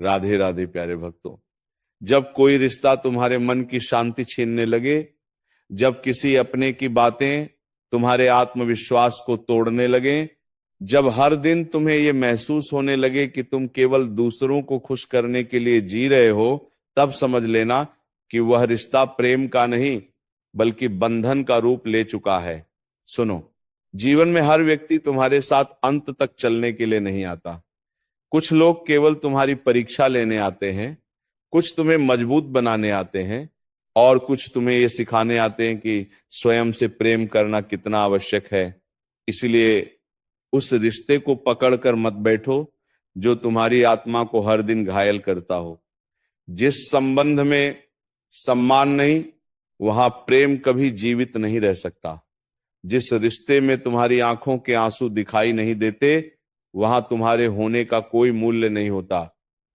राधे राधे प्यारे भक्तों। जब कोई रिश्ता तुम्हारे मन की शांति छीनने लगे, जब किसी अपने की बातें तुम्हारे आत्मविश्वास को तोड़ने लगे, जब हर दिन तुम्हें यह महसूस होने लगे कि तुम केवल दूसरों को खुश करने के लिए जी रहे हो, तब समझ लेना कि वह रिश्ता प्रेम का नहीं बल्कि बंधन का रूप ले चुका है। सुनो, जीवन में हर व्यक्ति तुम्हारे साथ अंत तक चलने के लिए नहीं आता। कुछ लोग केवल तुम्हारी परीक्षा लेने आते हैं, कुछ तुम्हें मजबूत बनाने आते हैं, और कुछ तुम्हें ये सिखाने आते हैं कि स्वयं से प्रेम करना कितना आवश्यक है। इसलिए उस रिश्ते को पकड़कर मत बैठो जो तुम्हारी आत्मा को हर दिन घायल करता हो। जिस संबंध में सम्मान नहीं, वहां प्रेम कभी जीवित नहीं रह सकता। जिस रिश्ते में तुम्हारी आंखों के आंसू दिखाई नहीं देते, वहां तुम्हारे होने का कोई मूल्य नहीं होता।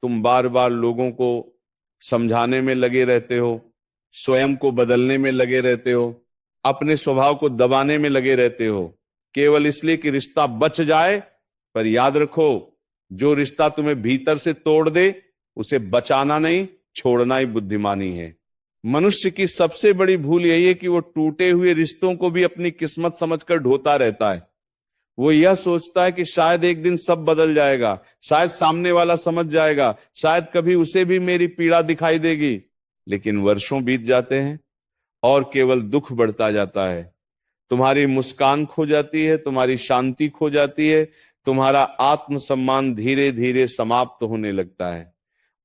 तुम बार बार लोगों को समझाने में लगे रहते हो, स्वयं को बदलने में लगे रहते हो, अपने स्वभाव को दबाने में लगे रहते हो, केवल इसलिए कि रिश्ता बच जाए। पर याद रखो, जो रिश्ता तुम्हें भीतर से तोड़ दे, उसे बचाना नहीं, छोड़ना ही बुद्धिमानी है। मनुष्य की सबसे बड़ी भूल यही है कि वो टूटे हुए रिश्तों को भी अपनी किस्मत समझकर ढोता रहता है। वो यह सोचता है कि शायद एक दिन सब बदल जाएगा, शायद सामने वाला समझ जाएगा, शायद कभी उसे भी मेरी पीड़ा दिखाई देगी। लेकिन वर्षों बीत जाते हैं और केवल दुख बढ़ता जाता है। तुम्हारी मुस्कान खो जाती है, तुम्हारी शांति खो जाती है, तुम्हारा आत्मसम्मान धीरे धीरे समाप्त होने लगता है।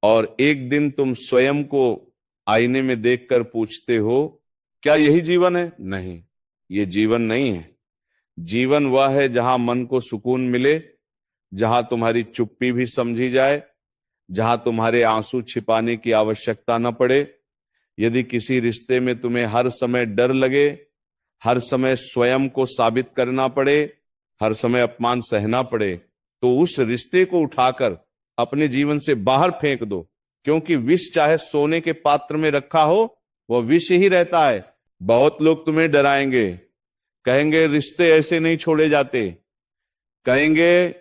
और एक दिन तुम स्वयं को आईने में देखकर पूछते हो, क्या यही जीवन है? नहीं, ये जीवन नहीं है। जीवन वह है जहां मन को सुकून मिले, जहां तुम्हारी चुप्पी भी समझी जाए, जहां तुम्हारे आंसू छिपाने की आवश्यकता न पड़े। यदि किसी रिश्ते में तुम्हें हर समय डर लगे, हर समय स्वयं को साबित करना पड़े, हर समय अपमान सहना पड़े, तो उस रिश्ते को उठाकर अपने जीवन से बाहर फेंक दो। क्योंकि विष चाहे सोने के पात्र में रखा हो, वह विष ही रहता है। बहुत लोग तुम्हें डराएंगे, कहेंगे रिश्ते ऐसे नहीं छोड़े जाते, कहेंगे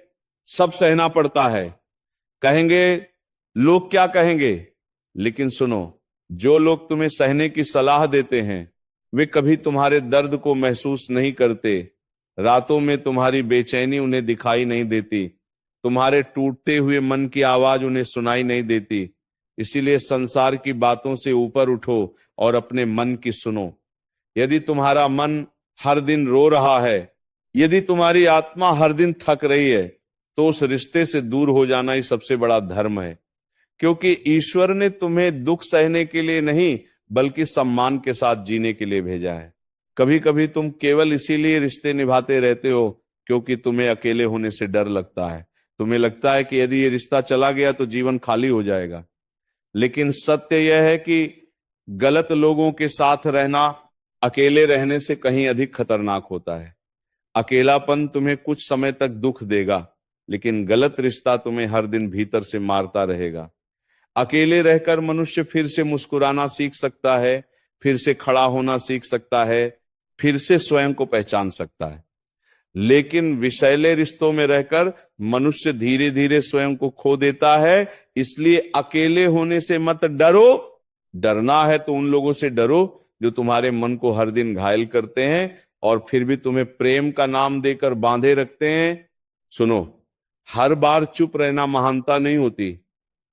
सब सहना पड़ता है, कहेंगे लोग क्या कहेंगे। लेकिन सुनो, जो लोग तुम्हें सहने की सलाह देते हैं, वे कभी तुम्हारे दर्द को महसूस नहीं करते। रातों में तुम्हारी बेचैनी उन्हें दिखाई नहीं देती, तुम्हारे टूटते हुए मन की आवाज उन्हें सुनाई नहीं देती। इसीलिए संसार की बातों से ऊपर उठो और अपने मन की सुनो। यदि तुम्हारा मन हर दिन रो रहा है, यदि तुम्हारी आत्मा हर दिन थक रही है, तो उस रिश्ते से दूर हो जाना ही सबसे बड़ा धर्म है। क्योंकि ईश्वर ने तुम्हें दुख सहने के लिए नहीं बल्कि सम्मान के साथ जीने के लिए भेजा है। कभी कभी तुम केवल इसीलिए रिश्ते निभाते रहते हो क्योंकि तुम्हें अकेले होने से डर लगता है। तुम्हें लगता है कि यदि ये रिश्ता चला गया तो जीवन खाली हो जाएगा। लेकिन सत्य यह है कि गलत लोगों के साथ रहना अकेले रहने से कहीं अधिक खतरनाक होता है। अकेलापन तुम्हें कुछ समय तक दुख देगा, लेकिन गलत रिश्ता तुम्हें हर दिन भीतर से मारता रहेगा। अकेले रहकर मनुष्य फिर से मुस्कुराना सीख सकता है, फिर से खड़ा होना सीख सकता है, फिर से स्वयं को पहचान सकता है। लेकिन विषैले रिश्तों में रहकर मनुष्य धीरे धीरे स्वयं को खो देता है। इसलिए अकेले होने से मत डरो। डरना है तो उन लोगों से डरो जो तुम्हारे मन को हर दिन घायल करते हैं और फिर भी तुम्हें प्रेम का नाम देकर बांधे रखते हैं। सुनो, हर बार चुप रहना महानता नहीं होती,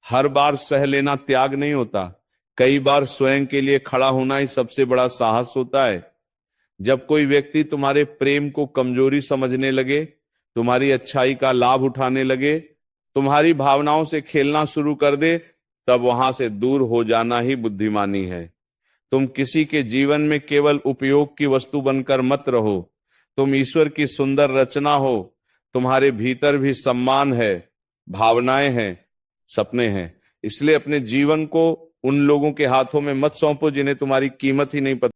हर बार सह लेना त्याग नहीं होता। कई बार स्वयं के लिए खड़ा होना ही सबसे बड़ा साहस होता है। जब कोई व्यक्ति तुम्हारे प्रेम को कमजोरी समझने लगे, तुम्हारी अच्छाई का लाभ उठाने लगे, तुम्हारी भावनाओं से खेलना शुरू कर दे, तब वहां से दूर हो जाना ही बुद्धिमानी है। तुम किसी के जीवन में केवल उपयोग की वस्तु बनकर मत रहो। तुम ईश्वर की सुंदर रचना हो। तुम्हारे भीतर भी सम्मान है, भावनाएं हैं, सपने हैं। इसलिए अपने जीवन को उन लोगों के हाथों में मत सौंपो जिन्हें तुम्हारी कीमत ही नहीं पता।